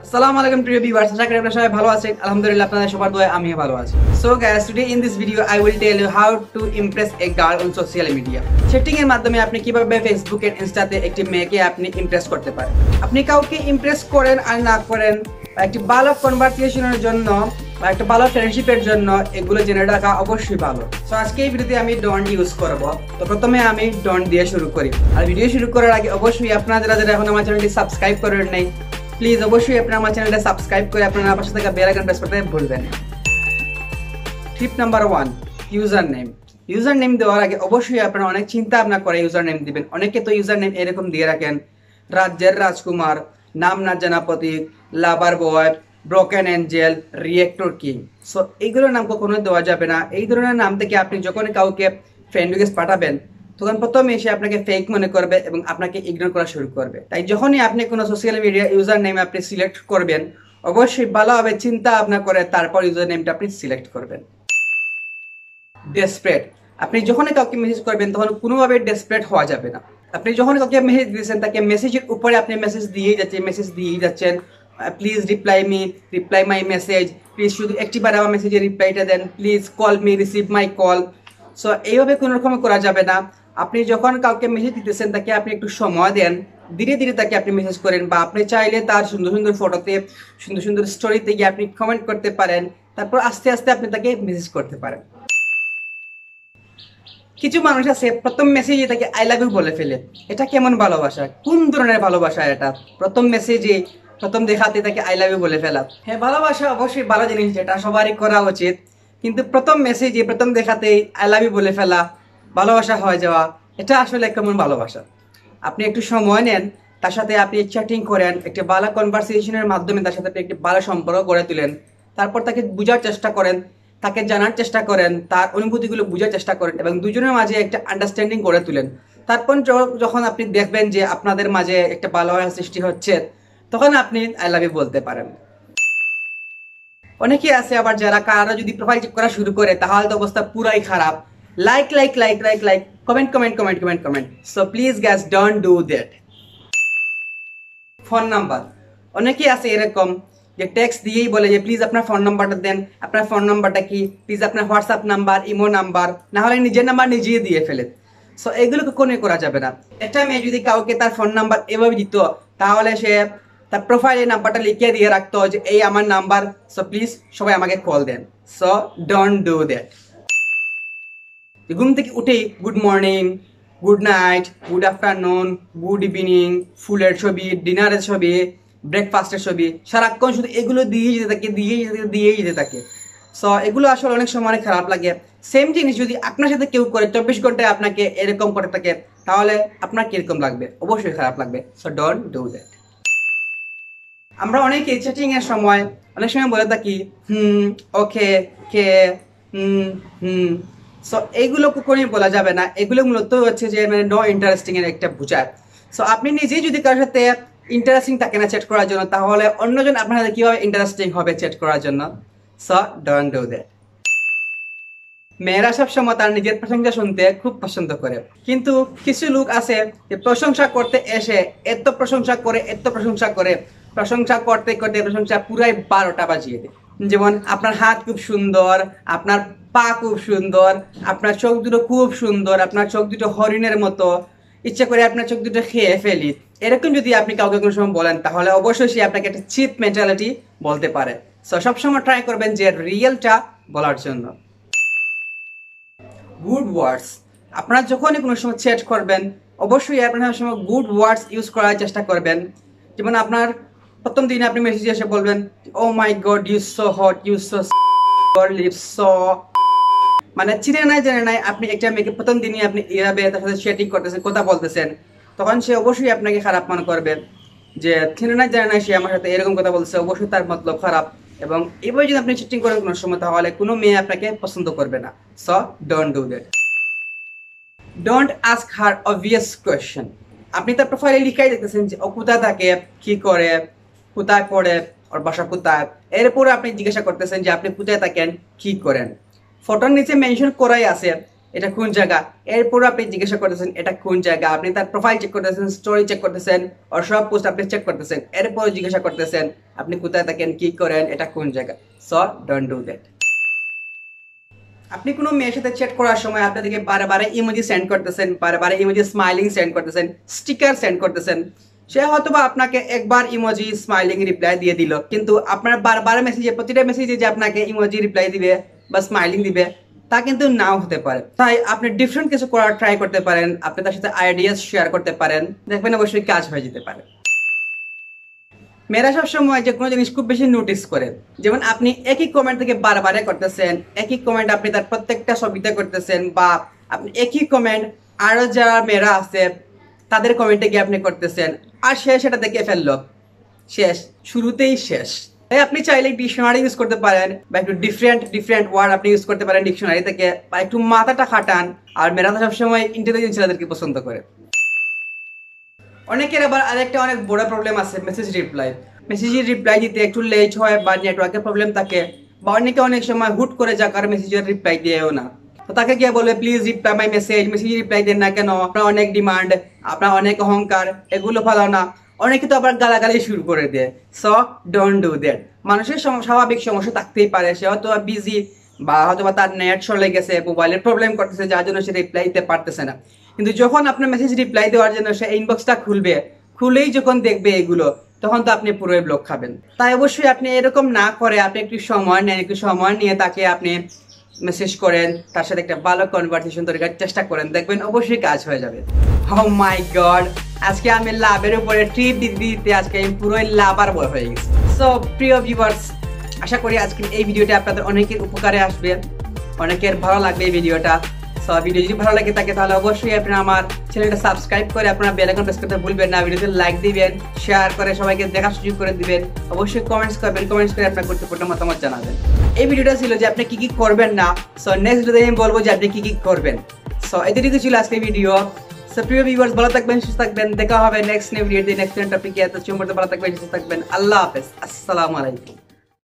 Assalamu alaikum to your viewers. আশা করি আপনারা সবাই ভালো আছেন। আলহামদুলিল্লাহ আপনাদের সবার দোয়ায় আমিও ভালো আছি। So guys, today in this video I will tell you how to impress a girl on social media. Chatting এর মাধ্যমে আপনি কিভাবে Facebook এর ইনস্টাতে একটি মেয়েকে আপনি ইমপ্রেস করতে পারেন। আপনি কাউকে ইমপ্রেস করেন আর না করেন, একটি ভালো কনভারসেশনের জন্য বা একটা ভালো ফ্রেন্ডশিপের জন্য এগুলো জেনে রাখা অবশ্যই ভালো। সো আজকে এই ভিডিওতে আমি ডন্ট ইউজ করব। তো প্রথমে আমি ডন্ট দিয়ে শুরু করি। আর ভিডিও শুরু করার আগে অবশ্যই আপনারা যারা এখন আমার চ্যানেলটি সাবস্ক্রাইব করেন নাই, প্লিজ অবশ্যই আপনারা আমার চ্যানেলটা সাবস্ক্রাইব করে আপনারা পাশে থাকা বেল আইকন প্রেস করতে ভুলবেন না। টিপ number 1, user name. User name দেওয়ার আগে অবশ্যই আপনারা অনেক চিন্তা ভাবনা করে ইউজার নেম দিবেন। অনেকে তো ইউজার নেম এরকম দিয়ে রাখেন, রাজ্যের রাজকুমার, নাম না জানা প্রতীক, lover boy, broken angel, reactor king. So এইগুলোর নাম কখনো দেওয়া যাবে না। এই ধরনের নাম থেকে আপনি যখন কাউকে ফ্রেন্ড রিকোয়েস্ট পাঠাবেন তখন প্রথমে এসে আপনাকে ফেক মনে করবে এবং আপনাকে ইগনোর করা শুরু করবে। তাই যখনই আপনি কোনো সোশ্যাল মিডিয়া ইউজার নেম আপনি সিলেক্ট করবেন, অবশ্যই ভালোভাবে চিন্তা ভাবনা করে তারপর ইউজার নেমটা আপনি সিলেক্ট করবেন। ডেসপারেট। আপনি যখনই কাউকে মেসেজ করবেন তখন কোনোভাবে ডেসপারেট হওয়া যাবে না। আপনি যখন কাউকে মেসেজ দিয়েছেন তাকে মেসেজের উপরে আপনি মেসেজ দিয়েই যাচ্ছেন। Please reply my message, please শুধু একটিবার আমার মেসেজের রিপ্লাইটা দেন, please call me, receive my call. So এইভাবে কোনো রকম করা যাবে না। আপনি যখন কাউকে মেসেজ দিতেছেন তাকে আপনি একটু সময় দেন, ধীরে ধীরে তাকে আপনি মেসেজ করেন, বা আপনি চাইলে তার সুন্দর সুন্দর ফটোতে, সুন্দর সুন্দর স্টোরিতে গিয়ে আপনি কমেন্ট করতে পারেন, তারপর আস্তে আস্তে আপনি তাকে মেসেজ করতে পারেন। কিছু মানুষ আছে প্রথম মেসেজে তাকে আই লাভ ইউ বলে ফেলে। এটা কেমন ভালোবাসা? কোন ধরনের ভালোবাসা এটা? প্রথম মেসেজে, প্রথম দেখাতে তাকে আই লাভ ইউ বলে ফেলা। হ্যাঁ, ভালোবাসা অবশ্যই ভালো জিনিস, যেটা সবারই করা উচিত, কিন্তু প্রথম মেসেজে, প্রথম দেখাতেই আই লাভ ইউ বলে ফেলা, ভালোবাসা হয়ে যাওয়া, এটা আসলে কেমন ভালোবাসা? আপনি একটু সময় নেন, তার সাথে আপনি চ্যাটিং করেন, একটি ভালো কনভারসেশনের মাধ্যমে তার সাথে আপনি একটি ভালো সম্পর্ক গড়ে তুলেন, তারপর তাকে বোঝার চেষ্টা করেন, তাকে জানার চেষ্টা করেন, তার অনুভূতিগুলো বোঝার চেষ্টা করেন এবং দুজনের মাঝে একটা আন্ডারস্ট্যান্ডিং গড়ে তুলেন। তারপর যখন আপনি দেখবেন যে আপনাদের মাঝে একটা ভালোবাসা সৃষ্টি হচ্ছে, তখন আপনি আই লাভ ইউ বলতে পারেন। অনেকে আছে আবার যারা কারা যদি প্রোফাইল চেক করা শুরু করে তাহলে তো অবস্থা পুরাই খারাপ। Like, comment. So please guys, don't do that. Phone number. অনেকে আছে এরকম যে টেক্সট দিয়েই বলে যে প্লিজ আপনার ফোন নাম্বারটা দেন, আপনার ফোন নাম্বারটা কি, প্লিজ আপনার হোয়াটসঅ্যাপ নাম্বার, ইমো নাম্বার, না হলে নিজের নাম্বার নিজেই দিয়ে ফেলে। সো এগুলো কখনোই করা যাবে না। একটা মেয়ে যদি কাউকে তার ফোন নাম্বার এভাবে দিত, তাহলে সে তার প্রোফাইলে নাম্বারটা লিখে দিয়ে রাখতো যে এই আমার নাম্বার, সো প্লিজ সবাই আমাকে কল দেন। So don't do that. ঘুম থেকে উঠেই good morning, good night, good afternoon, good evening, ফুলের ছবি, ডিনারের ছবি, ব্রেকফাস্টের ছবি, সারাক্ষণ শুধু এগুলো দিয়েই যেতে থাকে। সো এগুলো আসলে অনেক সময় অনেক খারাপ লাগে। সেম জিনিস যদি আপনার সাথে কেউ করে 24 ঘন্টায় আপনাকে এরকম করে থাকে, তাহলে আপনার কিরকম লাগবে? অবশ্যই খারাপ লাগবে। So don't do that. আমরা অনেকে চ্যাটিং এর সময় অনেক সময় বলে থাকি ওকে, কে, সো এইগুলো কখনোই বলা যাবে না। এগুলো মূলত হচ্ছে যে মানে নো ইন্টারেস্টিং এর একটা বোঝায়। সো আপনি নিজেই যদি কারোর সাথে ইন্টারেস্টিং থাকে না চ্যাট করার জন্য, তাহলে অন্যজন আপনার সাথে কিভাবে ইন্টারেস্টিং হবে চ্যাট করার জন্য? So don't do that. মেয়েরা সবসময় তার নিজের প্রশংসা শুনতে খুব পছন্দ করে, কিন্তু কিছু লোক আছে যে প্রশংসা করতে এসে এত প্রশংসা করে প্রশংসা করতে প্রশংসা পুরাই 12টা বাজিয়ে দেয়। যেমন আপনার হাত খুব সুন্দর, আপনার পা খুব সুন্দর, আপনার চোখ দুটো খুব সুন্দর, আপনার চোখ দুটো হরিণের মতো, ইচ্ছা করে আপনার চোখ দুটো খেয়ে ফেলি, এরকম যদি আপনি কাউকে কোনো সময় বলেন, তাহলে অবশ্যই সে আপনাকে একটা চিপ মেন্টালিটি বলতে পারে। সো সবসময় ট্রাই করবেন যে রিয়েলটা বলার জন্য। গুড ওয়ার্ডস। আপনারা যখনই কোনো সময় চ্যাট করবেন, অবশ্যই আপনার সময় গুড ওয়ার্ডস ইউজ করার চেষ্টা করবেন। যেমন আপনার প্রথম দিনে আপনি মেসেজে এসে বলবেন, oh my god, you so hot, you so lips so, মানে চিনে নাই আপনি একটা মেয়েকে প্রথম দিনই আপনি এভাবে তার সাথে চ্যাটিং করতেছেন, কথা বলতেছেন, তখন সে অবশ্যই আপনাকে খারাপ মনে করবে যে চিনে নাই সে আমার সাথে এরকম কথা বলছে, অবশ্যই তার মতলব খারাপ। এবং এভাবে যদি আপনি চ্যাটিং করেন কোনো সময়, তাহলে কোনো মেয়ে আপনাকে পছন্দ করবে না। So don't do that. Don't ask her obvious question. আপনি তার প্রোফাইলে লিখাই দেখতেছেন যে ও কোথায় থাকে, কি করে, কোথায় পড়ে, ওর বাসা কোথায়, এরপরে আপনি জিজ্ঞাসা করতেছেন যে আপনি কোথায় থাকেন, কি করেন। ফটোর নিচে মেনশন করাই আছে, এটা কোন জায়গা, এরপর আপনি জিজ্ঞাসা করতেছেন এটা কোন জায়গা, আপনি তার প্রোফাইল চেক করতেছেন, স্টোরি চেক করতেছেন, আর সব পোস্ট আপনি চেক করতেছেন, এরপর জিজ্ঞাসা করতেছেন আপনি কোথায় থাকেন, কি করেন, এটা কোন জায়গা। So don't do that. আপনি কোনো মেয়ের সাথে চ্যাট করার সময় আপনাদেরকে বারে ইমোজি সেন্ড করতেছেন, বারে ইমোজি স্মাইলিং সেন্ড করতেছেন, স্টিকার সেন্ড করতেছেন। সে হয়তোবা আপনাকে একবার ইমোজি স্মাইলিং রিপ্লাই দিয়ে দিল, কিন্তু আপনার বারবার মেসেজে, প্রতিটা মেসেজে যে আপনাকে ইমোজি রিপ্লাই দিবে বা স্মাইলিং দিবে তা কিন্তু নাও হতে পারে। তাই আপনি ডিফারেন্ট কিছু করার ট্রাই করতে পারেন, আপনি তার সাথে আইডিয়াস শেয়ার করতে পারেন, দেখবেন অবশ্যই কাজ হয়ে যেতে পারে। মেয়েরা সবসময় যে কোনো জিনিস খুব বেশি নোটিস করে, যেমন আপনি একই কমেন্ট থেকে বারবারে করতেছেন, একই কমেন্ট আপনি তার প্রত্যেকটা ছবিতে করতেছেন, বা আপনি একই কমেন্ট আরো যারা মেয়েরা আছে তাদের কমেন্টে গিয়ে আপনি করতেছেন, আর সে সেটা দেখে ফেললো, শেষ, শুরুতেই শেষ। তাই আপনি চাইলে ডিকশনারি ইউজ করতে পারেন, বা একটু ডিফারেন্ট ওয়ার্ড আপনি ইউজ করতে পারেন ডিকশনারি থেকে, বা একটু মাথাটা খাটান। আর মেয়েরা তো সবসময় ইন্টেলিজেন্ট ছেলেদেরকে পছন্দ করে। অনেকের আবার আরেকটা অনেক বড় প্রবলেম আছে মেসেজের রিপ্লাই দিতে একটু লেট হয়, বা নেটওয়ার্কের প্রবলেম থাকে, বা অনেকে অনেক সময় হুট করে যাকার মেসেজের রিপ্লাই দিয়েও না। তো তাকে গিয়ে বলে please reply my message reply দেন না কেন, আপনার অনেক ডিমান্ড, আপনার অনেক অহংকার, এগুলো ভালো না। অনেকে তো আবার গালাগালি শুরু করে দেয়। So don't do that. মানুষের স্বাভাবিক সমস্যা থাকতেই পারে, সে হয়তো বিজি, বা হয়তো তার নেট চলে গেছে, মোবাইলের প্রবলেম করতেছে, যার জন্য সে রিপ্লাই দিতে পারতেছে না। কিন্তু যখন আপনার মেসেজ রিপ্লাই দেওয়ার জন্য সে ইনবক্সটা খুলবে, খুলেই যখন দেখবে এগুলো, তখন তো আপনি পুরোই ব্লক খাবেন। তাই অবশ্যই আপনি এরকম না করে আপনি একটু সময় নেন, একটু সময় নিয়ে তাকে আপনি মেসেজ করেন, তার সাথে একটা ভালো কনভারসেশন তৈরি করার চেষ্টা করেন, দেখবেন অবশ্যই কাজ হয়ে যাবে। ও মাই গড, আজকে আমি লাভের উপরে ট্রিপ দিতে আজকে আমি পুরোই লাভার বয় হয়ে গেছি। সো প্রিয় ভিউয়ার্স, আশা করি আজকের এই ভিডিওটা আপনাদের অনেকের উপকারে আসবে, অনেকের ভালো লাগবে এই ভিডিওটা। সো ভিডিও যদি ভালো লাগে থাকে তাহলে অবশ্যই আপনারা আমার চ্যানেলটা সাবস্ক্রাইব করে আপনারা বেল আইকন প্রেস করতে ভুলবেন না। ভিডিওতে লাইক দিবেন, শেয়ার করে সবাইকে দেখার সুযোগ করে দিবেন, অবশ্যই কমেন্টস করে আপনার গুরুত্বপূর্ণ মতামত জানাবেন। এই ভিডিওটা ছিল যে আপনি কি করবেন না। সো নেক্সট ভিডিওতে আমি বলবো যে আপনি কি করবেন। সো এতটুকু ছিল আজকের ভিডিও। সো প্রিয় ভিউয়ার্স, ভালো থাকবেন, সুস্থ থাকবেন, দেখা হবে নেক্সট ভিডিওতে নেক্সট টপিকে। এত চুমুরতে ভালো থাকবেন, সুস্থ থাকবেন। আল্লাহ হাফেজ, আসসালামু আলাইকুম।